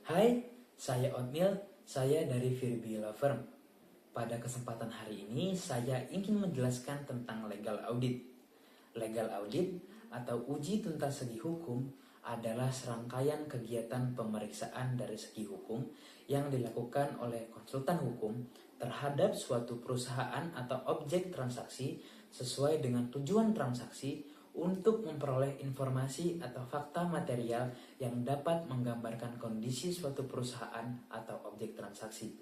Hai, saya Otnil, saya dari Virbi Law Firm. Pada kesempatan hari ini, saya ingin menjelaskan tentang legal audit. Legal audit atau uji tuntas segi hukum adalah serangkaian kegiatan pemeriksaan dari segi hukum yang dilakukan oleh konsultan hukum terhadap suatu perusahaan atau objek transaksi sesuai dengan tujuan transaksi untuk memperoleh informasi atau fakta material yang dapat menggambarkan kondisi suatu perusahaan atau objek transaksi.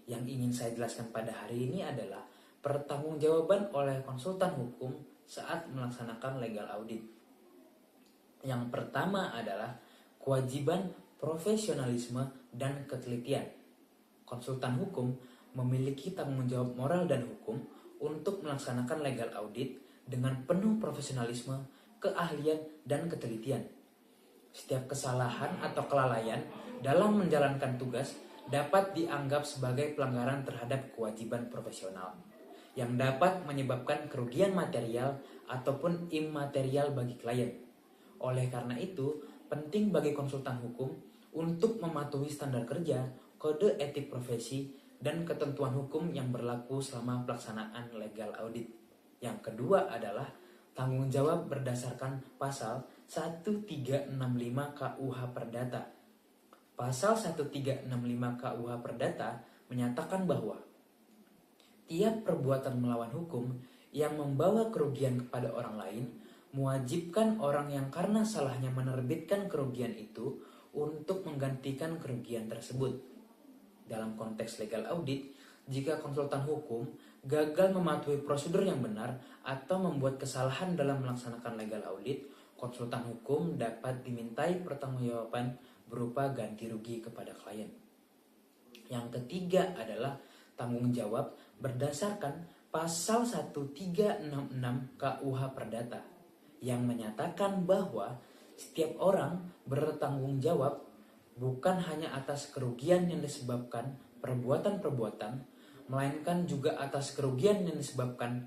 Yang ingin saya jelaskan pada hari ini adalah pertanggungjawaban oleh konsultan hukum saat melaksanakan legal audit. Yang pertama adalah kewajiban profesionalisme dan ketelitian. Konsultan hukum memiliki tanggung jawab moral dan hukum untuk melaksanakan legal audit dengan penuh profesionalisme, keahlian, dan ketelitian. Setiap kesalahan atau kelalaian dalam menjalankan tugas dapat dianggap sebagai pelanggaran terhadap kewajiban profesional yang dapat menyebabkan kerugian material ataupun imaterial bagi klien. Oleh karena itu, penting bagi konsultan hukum untuk mematuhi standar kerja, kode etik profesi, dan ketentuan hukum yang berlaku selama pelaksanaan legal audit. Yang kedua adalah tanggung jawab berdasarkan pasal 1365 KUH Perdata. Pasal 1365 KUH Perdata menyatakan bahwa tiap perbuatan melawan hukum yang membawa kerugian kepada orang lain mewajibkan orang yang karena salahnya menerbitkan kerugian itu untuk menggantikan kerugian tersebut. Dalam konteks legal audit, jika konsultan hukum gagal mematuhi prosedur yang benar atau membuat kesalahan dalam melaksanakan legal audit, konsultan hukum dapat dimintai pertanggungjawaban berupa ganti rugi kepada klien. Yang ketiga adalah tanggung jawab berdasarkan pasal 1366 KUH Perdata yang menyatakan bahwa setiap orang bertanggung jawab bukan hanya atas kerugian yang disebabkan perbuatan-perbuatan, melainkan juga atas kerugian yang disebabkan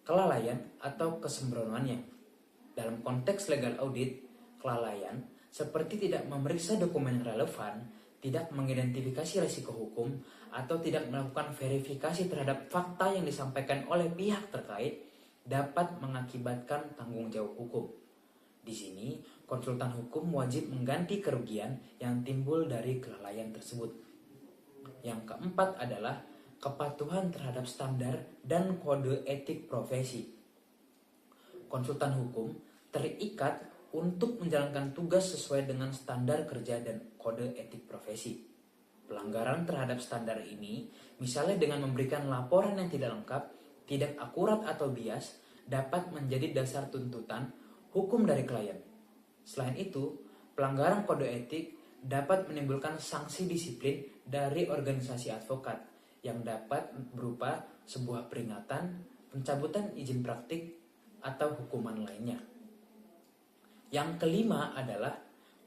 kelalaian atau kesembronoannya. Dalam konteks legal audit, kelalaian seperti tidak memeriksa dokumen yang relevan, tidak mengidentifikasi risiko hukum, atau tidak melakukan verifikasi terhadap fakta yang disampaikan oleh pihak terkait dapat mengakibatkan tanggung jawab hukum. Di sini, konsultan hukum wajib mengganti kerugian yang timbul dari kelalaian tersebut. Yang keempat adalah kepatuhan terhadap standar dan kode etik profesi. Konsultan hukum terikat untuk menjalankan tugas sesuai dengan standar kerja dan kode etik profesi. Pelanggaran terhadap standar ini, misalnya dengan memberikan laporan yang tidak lengkap, tidak akurat atau bias, dapat menjadi dasar tuntutan hukum dari klien. Selain itu, pelanggaran kode etik dapat menimbulkan sanksi disiplin dari organisasi advokat yang dapat berupa sebuah peringatan, pencabutan izin praktik, atau hukuman lainnya. Yang kelima adalah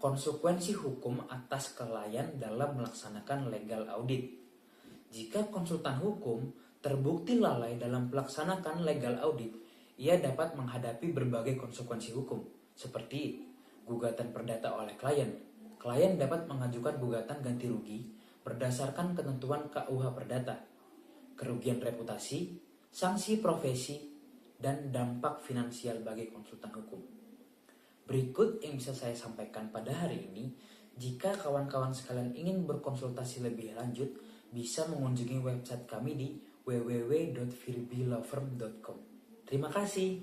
konsekuensi hukum atas kelalaian dalam melaksanakan legal audit. Jika konsultan hukum terbukti lalai dalam melaksanakan legal audit, ia dapat menghadapi berbagai konsekuensi hukum, seperti gugatan perdata oleh klien. Klien dapat mengajukan gugatan ganti rugi berdasarkan ketentuan KUH Perdata, kerugian reputasi, sanksi profesi, dan dampak finansial bagi konsultan hukum. Berikut yang bisa saya sampaikan pada hari ini. Jika kawan-kawan sekalian ingin berkonsultasi lebih lanjut, bisa mengunjungi website kami di www.virbilawfirm.com. Terima kasih.